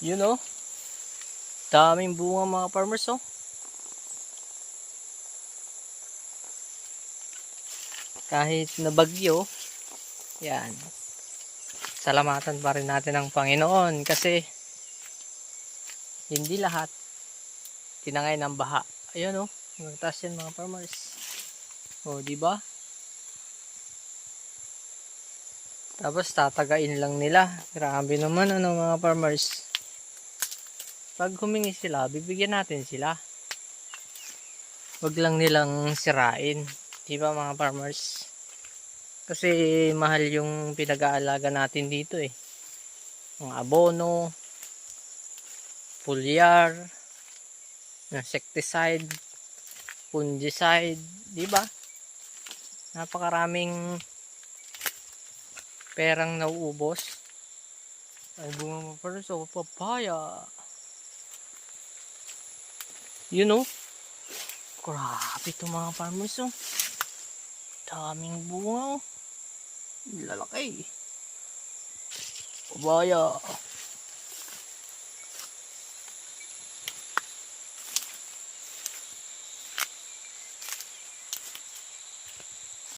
Yun oh. Daming bunga mga farmers oh. Kahit na bagyo, yan. Salamatan pa rin natin ang Panginoon kasi hindi lahat tinangay ng baha. Ayun oh, nagtaas yan mga farmers. Oh, di ba? Tapos tatagain lang nila. Grabe naman ano mga farmers. Pag humingi sila, bibigyan natin sila. Wag lang nilang sirain. Di ba mga farmers? Kasi mahal yung pinag-aalaga natin dito eh. Ang abono, foliar, insecticide, fungicide, di ba? Napakaraming perang nauubos. Ay bunga mo pa sa papaya. You know? Grabe ito mga farmers oh. Daming bunga oh. Lalaki. Papaya.